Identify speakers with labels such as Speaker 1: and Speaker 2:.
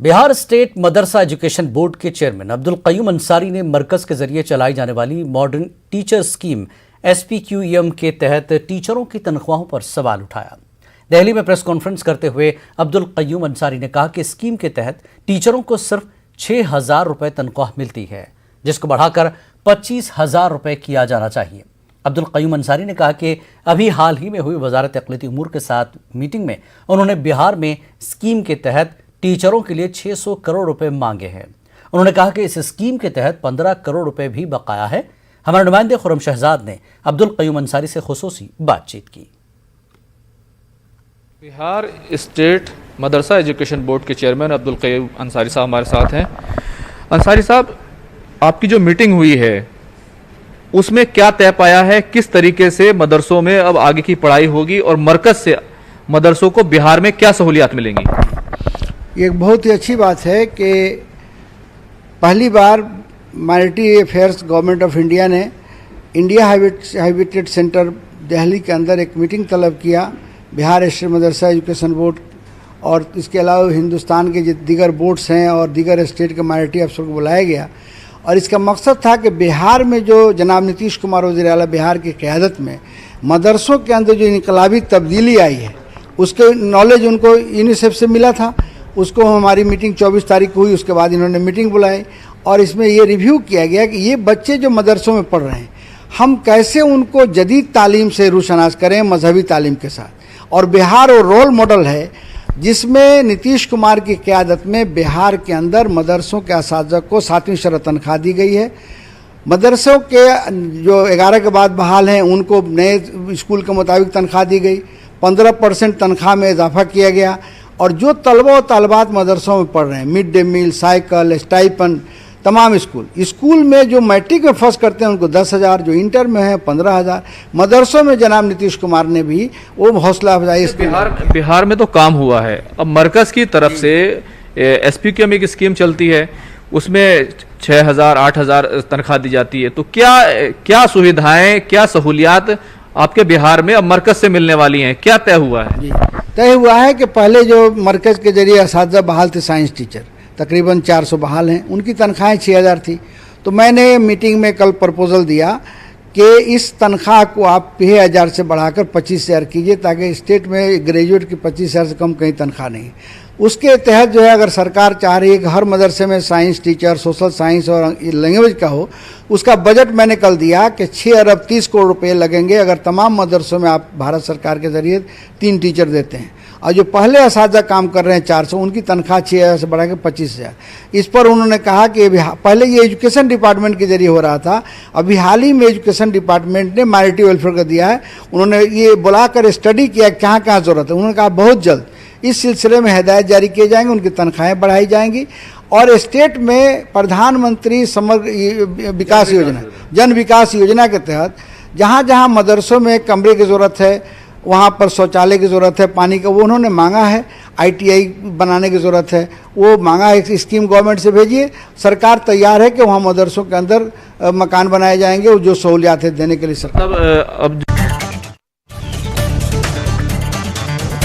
Speaker 1: Bihar state मदरसा education board के chairman Abdul Qayyum Ansari ने मरकज के जरिए चलाई जाने वाली मॉडर्न टीचर स्कीम SPQEM के तहत टीचरों की तनख्वाहों पर सवाल उठाया। दिल्ली में प्रेस कॉन्फ्रेंस करते हुए अब्दुल कयूम अंसारी ने कहा कि स्कीम के तहत टीचरों को सिर्फ 6,000 रुपये तनख्वाह मिलती है, जिसको बढ़ाकर 25,000 रुपये किया जाना चाहिए। अब्दुल कयूम अंसारी ने कहा कि अभी हाल ही में हुई वजारत अक़लियती उमूर के साथ मीटिंग में उन्होंने बिहार में स्कीम के तहत टीचरों के लिए 600 करोड़ रुपए मांगे हैं। उन्होंने कहा कि इस स्कीम के तहत 15 करोड़ रुपए भी बकाया है। हमारे नुमाइंदे खुर्रम शहजाद ने अब्दुल कयूम अंसारी से खुसूसी बातचीत की।
Speaker 2: बिहार स्टेट मदरसा एजुकेशन बोर्ड के चेयरमैन अब्दुल कयूम अंसारी साहब हमारे साथ हैं। अंसारी साहब, आपकी जो मीटिंग हुई है उसमें क्या तय पाया है, किस तरीके से मदरसों में अब आगे की पढ़ाई होगी और मरकज से मदरसों को बिहार में क्या सहूलियात मिलेंगी?
Speaker 3: ये एक बहुत ही अच्छी बात है कि पहली बार minority affairs government of India ने इंडिया हैबिटेट सेंटर दिल्ली के अंदर एक मीटिंग तलब किया बिहार स्टेट मदरसा एजुकेशन बोर्ड और इसके अलावा हिंदुस्तान के जो दीगर बोर्ड्स हैं और दीगर स्टेट के माइनॉरिटी अफसर को बुलाया गया। और इसका मकसद था कि बिहार में जो जनाब नीतीश कुमार वज़ीर आला बिहार की क़यादत में मदरसों के अंदर जो इनकलाबी तब्दीली आई है उसके नॉलेज उनको यूनिसेफ से मिला था। उसको हमारी मीटिंग 24 तारीख को हुई, उसके बाद इन्होंने मीटिंग बुलाई और इसमें ये रिव्यू किया गया कि ये बच्चे जो मदरसों में पढ़ रहे हैं हम कैसे उनको जदीद तालीम से रूशनास करें मजहबी तालीम के साथ। और बिहार वो रोल मॉडल है जिसमें नीतीश कुमार की क़यादत में बिहार के अंदर मदरसों के असातिज़ा को 7वीं शरह तनख्वाह दी गई है। मदरसों के जो 11 के बाद बहाल हैं उनको नए स्कूल के मुताबिक तनख्वाह दी गई। 15% तनख्वाह में इजाफा किया गया। और जो तलबा और तालबात मदरसों में पढ़ रहे हैं, mid day meal, cycle, stipend, तमाम स्कूल में जो मैट्रिक में फर्स्ट करते हैं उनको 10,000, जो इंटर में है 15,000। मदरसों में जनाब नीतीश कुमार ने भी वो हौसला अफजाई।
Speaker 2: बिहार में तो काम हुआ है, अब मरकज की तरफ से SPQEM की स्कीम चलती है, उसमें 6,000 8,000 तनख्वाह दी जाती है। तो क्या सुविधाएं, क्या सहूलियात आपके बिहार में अब मरकज से मिलने वाली हैं, क्या तय हुआ है?
Speaker 3: जी, तय हुआ है कि पहले जो मरकज के जरिए असातिज़ा बहाल थे, साइंस टीचर तकरीबन 400 बहाल हैं, उनकी तनख्वाहें 6,000 थी। तो मैंने मीटिंग में कल प्रपोजल दिया कि इस तनख्वाह को आप 6,000 से बढ़ाकर 25,000 कीजिए ताकि स्टेट में ग्रेजुएट की 25,000 से कम कहीं तनख्वाह नहीं। उसके तहत जो है अगर सरकार चाह रही है कि हर मदरसे में साइंस टीचर, सोशल साइंस और लैंग्वेज का हो, उसका बजट मैंने कल दिया कि 6 अरब 30 करोड़ रुपए लगेंगे अगर तमाम मदरसों में आप भारत सरकार के ज़रिए 3 टीचर देते हैं। और जो पहले असातिज़ा काम कर रहे हैं 400, उनकी तनख्वाह 6,000 से बढ़ा के 25,000। इस पर उन्होंने कहा कि पहले ये एजुकेशन डिपार्टमेंट के जरिए हो रहा था, अभी हाल ही में एजुकेशन डिपार्टमेंट ने माइनॉरिटी वेलफेयर का दिया है। उन्होंने ये बुलाकर स्टडी किया कहाँ कहाँ ज़रूरत है। उन्होंने कहा बहुत जल्द इस सिलसिले में हिदायत जारी किए जाएंगे, उनकी तनख्वाहें बढ़ाई जाएंगी। और स्टेट में प्रधानमंत्री समग्र विकास योजना, जन विकास योजना के तहत जहाँ जहाँ मदरसों में कमरे की ज़रूरत है, वहाँ पर शौचालय की ज़रूरत है, पानी का, वो उन्होंने मांगा है। ITI बनाने की ज़रूरत है, वो मांगा है। स्कीम गवर्नमेंट से भेजिए, सरकार तैयार है कि वहाँ मदरसों के अंदर मकान बनाए जाएंगे और जो सहूलियात है देने के लिए सरकार।
Speaker 2: अब